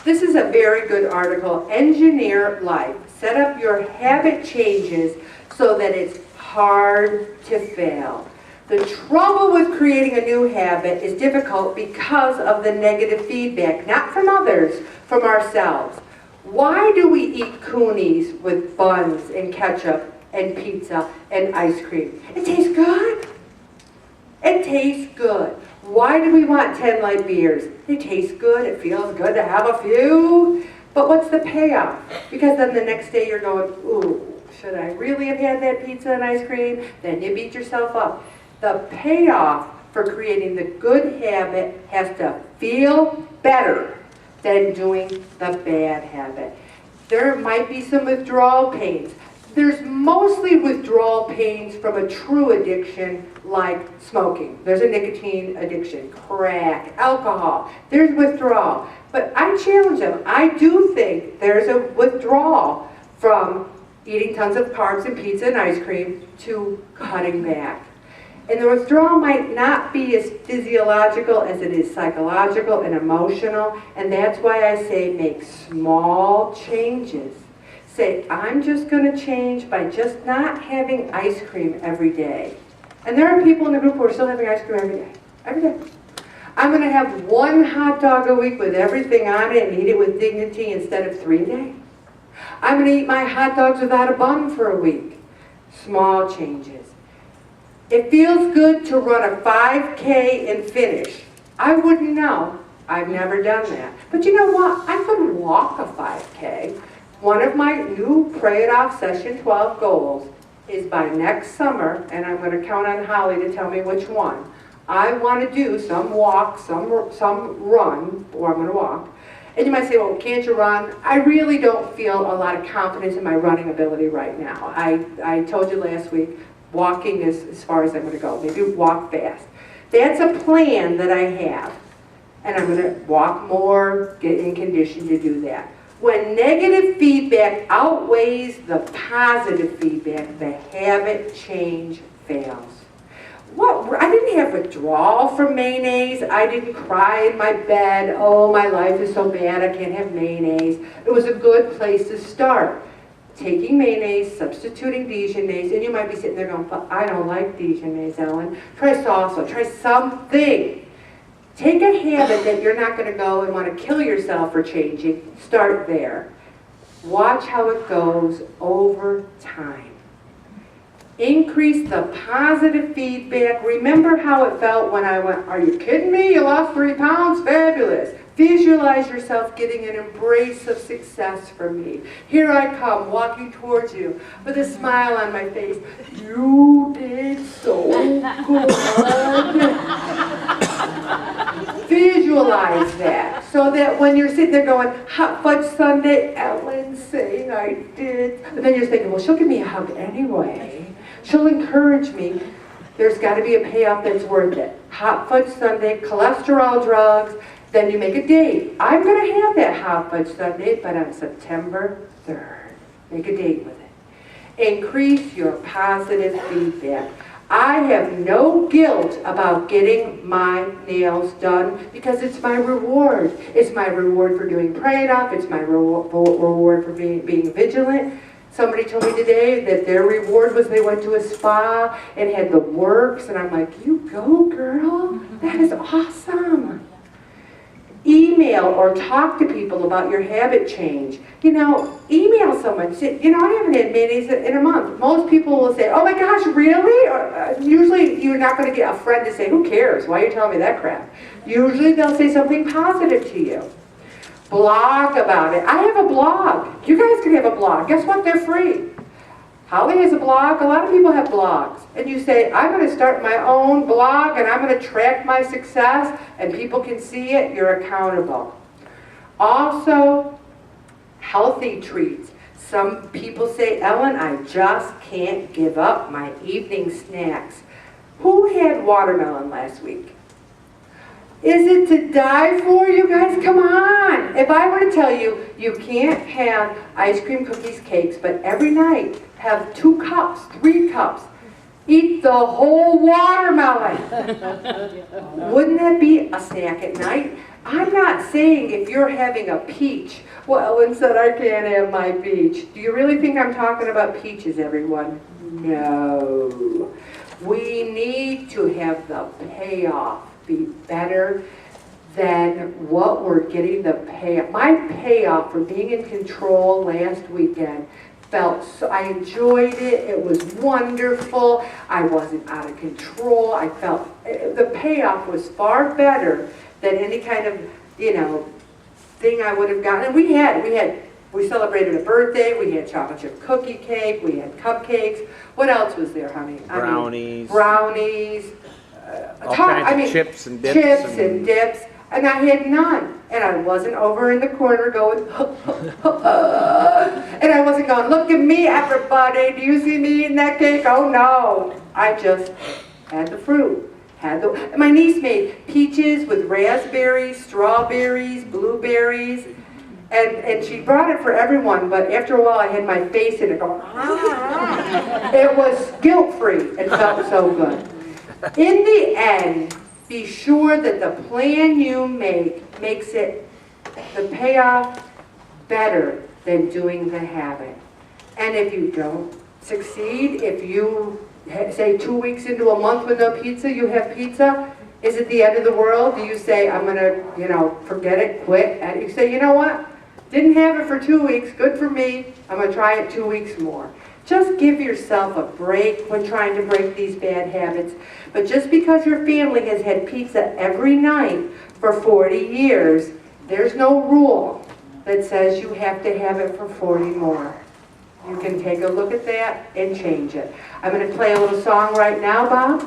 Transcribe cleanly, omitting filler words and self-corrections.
This is a very good article. Engineer life. Set up your habit changes so that it's hard to fail. The trouble with creating a new habit is difficult because of the negative feedback, not from others, from ourselves. Why do we eat coonies with buns and ketchup and pizza and ice cream? It tastes good. It tastes good. Why do we want 10 light beers? They taste good. It feels good to have a few. But what's the payoff? Because then the next day you're going, ooh, should I really have had that pizza and ice cream? Then you beat yourself up. The payoff for creating the good habit has to feel better than doing the bad habit. There might be some withdrawal pains. There's mostly withdrawal pains from a true addiction like smoking. There's a nicotine addiction, crack, alcohol. There's withdrawal. But I challenge them. I do think there's a withdrawal from eating tons of carbs and pizza and ice cream to cutting back. And the withdrawal might not be as physiological as it is psychological and emotional. And that's why I say make small changes. Say, I'm just going to change by just not having ice cream every day. And there are people in the group who are still having ice cream every day. Every day. I'm going to have one hot dog a week with everything on it and eat it with dignity instead of 3 a day. I'm going to eat my hot dogs without a bun for a week. Small changes. It feels good to run a 5K and finish. I wouldn't know. I've never done that. But you know what? I could walk a 5K. One of my new Pray It Off Session 12 goals is by next summer, and I'm going to count on Holly to tell me which one. I want to do some walk, some run, or I'm going to walk. And you might say, well, can't you run? I really don't feel a lot of confidence in my running ability right now. I told you last week, walking is as far as I'm going to go. Maybe walk fast. That's a plan that I have. And I'm going to walk more, get in condition to do that. When negative feedback outweighs the positive feedback, the habit change fails. I didn't have withdrawal from mayonnaise. I didn't cry in my bed. Oh, my life is so bad, I can't have mayonnaise. It was a good place to start. Taking mayonnaise, substituting Dijonnaise, and you might be sitting there going, but I don't like Dijonnaise, Ellen. Try salsa, try something. Take a habit that you're not going to go and want to kill yourself for changing. Start there. Watch how it goes over time. Increase the positive feedback. Remember how it felt when I went, are you kidding me? You lost 3 pounds? Fabulous. Visualize yourself getting an embrace of success from me. Here I come, walking towards you with a smile on my face. You did so good. Visualize that so that when you're sitting there going, hot fudge sundae, Ellen saying I did. And then you're thinking, well, she'll give me a hug anyway. She'll encourage me. There's got to be a payoff that's worth it. Hot fudge sundae, cholesterol drugs. Then you make a date. I'm going to have that hot fudge sundae, but on September 3rd. Make a date with it. Increase your positive feedback. I have no guilt about getting my nails done because it's my reward. It's my reward for doing Pray It Off. It's my reward for being vigilant. Somebody told me today that their reward was they went to a spa and had the works, and I'm like, you go, girl. That is awesome. Email or talk to people about your habit change. You know, email someone. Say, you know, I haven't had mayonnaise in a month. Most people will say, oh my gosh, really? Or, usually you're not going to get a friend to say, who cares? Why are you telling me that crap? Usually they'll say something positive to you. Blog about it. I have a blog. You guys can have a blog. Guess what? They're free. Holly has a blog. A lot of people have blogs. And you say, I'm going to start my own blog and I'm going to track my success and people can see it. You're accountable. Also, healthy treats. Some people say, Ellen, I just can't give up my evening snacks. Who had watermelon last week? Is it to die for, you guys? Come on. If I were to tell you, you can't have ice cream, cookies, cakes, but every night have 2 cups, 3 cups. Eat the whole watermelon. Wouldn't that be a snack at night? I'm not saying if you're having a peach, well, instead I can't have my peach. Do you really think I'm talking about peaches, everyone? No. We need to have the payoff be better than what we're getting the payoff. My payoff for being in control last weekend felt so, I enjoyed it. It was wonderful. I wasn't out of control. I felt the payoff was far better than any kind of, thing I would have gotten. And we celebrated a birthday, we had chocolate chip cookie cake, we had cupcakes. What else was there, honey? Brownies. Brownies. All kinds of chips and dips. Chips and dips. And I had none. And I wasn't over in the corner going, and I wasn't going, look at me, everybody. Do you see me eating that cake? Oh, no. I just had the fruit. My niece made peaches with raspberries, strawberries, blueberries, and she brought it for everyone, but after a while I had my face in it going, it was guilt-free and felt so good. In the end, be sure that the plan you make makes it, the payoff, better than doing the habit. And if you don't succeed, if you say 2 weeks into a month with no pizza, you have pizza, is it the end of the world? Do you say, I'm going to, forget it, quit? And you say, you know what? Didn't have it for 2 weeks, good for me. I'm going to try it 2 weeks more. Just give yourself a break when trying to break these bad habits. But just because your family has had pizza every night for 40 years, there's no rule that says you have to have it for 40 more. You can take a look at that and change it. I'm going to play a little song right now, Bob.